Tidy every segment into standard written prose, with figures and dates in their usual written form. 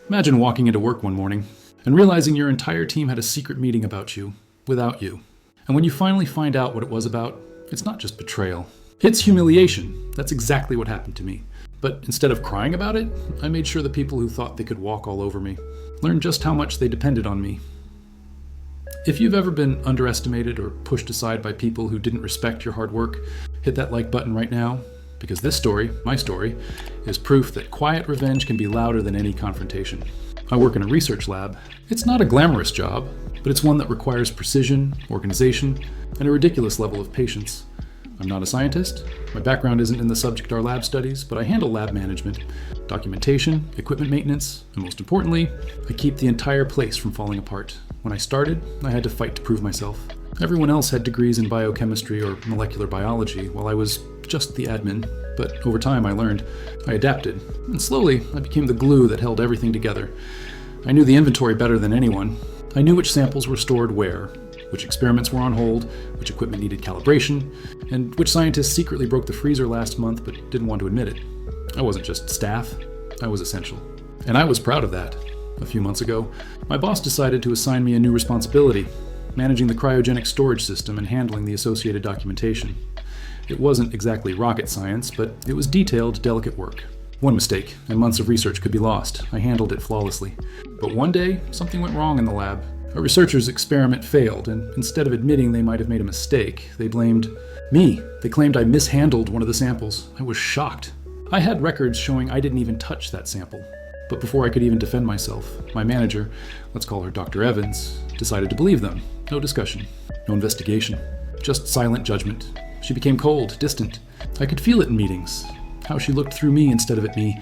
Imagine walking into work one morning and realizing your entire team had a secret meeting about you, without you. And when you finally find out what it was about, it's not just betrayal. It's humiliation. That's exactly what happened to me. But instead of crying about it, I made sure the people who thought they could walk all over me learned just how much they depended on me. If you've ever been underestimated or pushed aside by people who didn't respect your hard work, hit that like button right now, because this story, my story, is proof that quiet revenge can be louder than any confrontation. I work in a research lab. It's not a glamorous job, but it's one that requires precision, organization, and a ridiculous level of patience. I'm not a scientist. My background isn't in the subject or lab studies, but I handle lab management, documentation, equipment maintenance, and most importantly, I keep the entire place from falling apart. When I started, I had to fight to prove myself. Everyone else had degrees in biochemistry or molecular biology, while I was just the admin. But over time I learned, I adapted, and slowly I became the glue that held everything together. I knew the inventory better than anyone. I knew which samples were stored where, which experiments were on hold, which equipment needed calibration, and which scientists secretly broke the freezer last month but didn't want to admit it. I wasn't just staff, I was essential. And I was proud of that. A few months ago, my boss decided to assign me a new responsibility, managing the cryogenic storage system and handling the associated documentation. It wasn't exactly rocket science, but it was detailed, delicate work. One mistake, and months of research could be lost. I handled it flawlessly. But one day, something went wrong in the lab. A researcher's experiment failed, and instead of admitting they might have made a mistake, they blamed me. They claimed I mishandled one of the samples. I was shocked. I had records showing I didn't even touch that sample. But before I could even defend myself, my manager, let's call her Dr. Evans, decided to believe them. No discussion, no investigation, just silent judgment. She became cold, distant. I could feel it in meetings, how she looked through me instead of at me.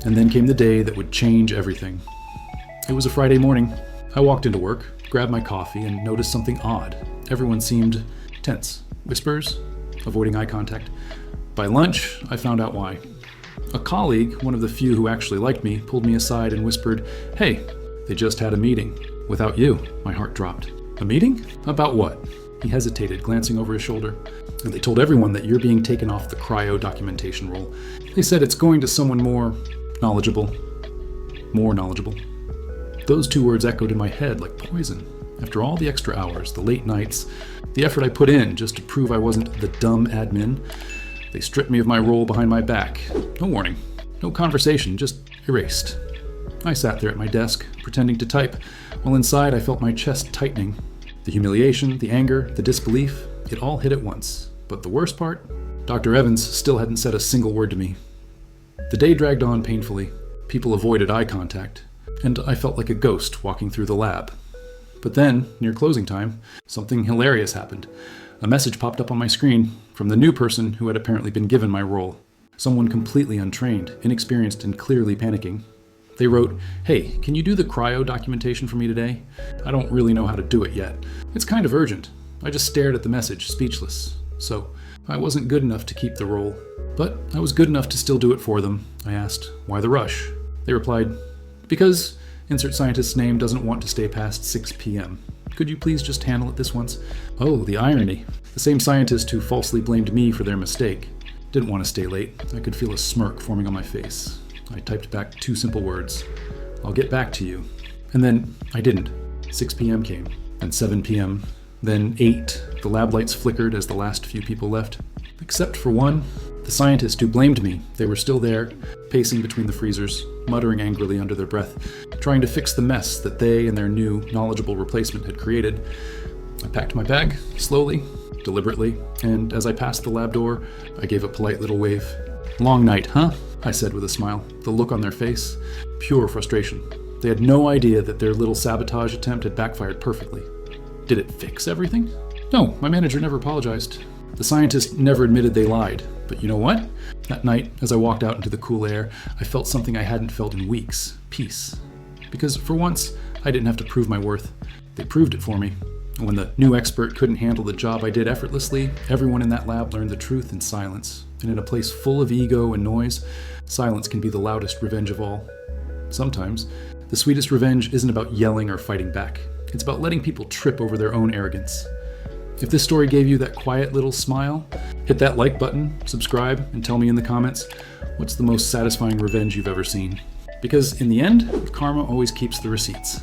And then came the day that would change everything. It was a Friday morning. I walked into work, grabbed my coffee, and noticed something odd. Everyone seemed tense. Whispers, avoiding eye contact. By lunch, I found out why. A colleague, one of the few who actually liked me, pulled me aside and whispered, "Hey, they just had a meeting. Without you." My heart dropped. "A meeting? About what?" He hesitated, glancing over his shoulder. "And they told everyone that you're being taken off the cryo documentation roll. They said it's going to someone more knowledgeable. More knowledgeable." Those two words echoed in my head like poison. After all the extra hours, the late nights, the effort I put in just to prove I wasn't the dumb admin, they stripped me of my role behind my back. No warning, no conversation, just erased. I sat there at my desk, pretending to type, while inside I felt my chest tightening. The humiliation, the anger, the disbelief, it all hit at once. But the worst part? Dr. Evans still hadn't said a single word to me. The day dragged on painfully. People avoided eye contact, and I felt like a ghost walking through the lab. But then, near closing time, something hilarious happened. A message popped up on my screen from the new person who had apparently been given my role. Someone completely untrained, inexperienced, and clearly panicking. They wrote, "Hey, can you do the cryo documentation for me today? I don't really know how to do it yet. It's kind of urgent." I just stared at the message, speechless. So, I wasn't good enough to keep the role. But I was good enough to still do it for them. I asked, "Why the rush?" They replied, "Because insert scientist's name doesn't want to stay past 6 p.m. Could you please just handle it this once?" Oh, the irony. The same scientist who falsely blamed me for their mistake didn't want to stay late. I could feel a smirk forming on my face. I typed back 2 simple words. "I'll get back to you." And then I didn't. 6 p.m. came, then 7 p.m., then 8. The lab lights flickered as the last few people left. Except for one, the scientist who blamed me. They were still there, pacing between the freezers, muttering angrily under their breath, trying to fix the mess that they and their new, knowledgeable replacement had created. I packed my bag, slowly, deliberately, and as I passed the lab door, I gave a polite little wave. "Long night, huh?" I said with a smile, the look on their face, pure frustration. They had no idea that their little sabotage attempt had backfired perfectly. Did it fix everything? No, my manager never apologized. The scientist never admitted they lied. But you know what? That night, as I walked out into the cool air, I felt something I hadn't felt in weeks. Peace. Because for once, I didn't have to prove my worth. They proved it for me. And when the new expert couldn't handle the job I did effortlessly, everyone in that lab learned the truth in silence. And in a place full of ego and noise, silence can be the loudest revenge of all. Sometimes, the sweetest revenge isn't about yelling or fighting back. It's about letting people trip over their own arrogance. If this story gave you that quiet little smile, hit that like button, subscribe, and tell me in the comments, what's the most satisfying revenge you've ever seen? Because in the end, karma always keeps the receipts.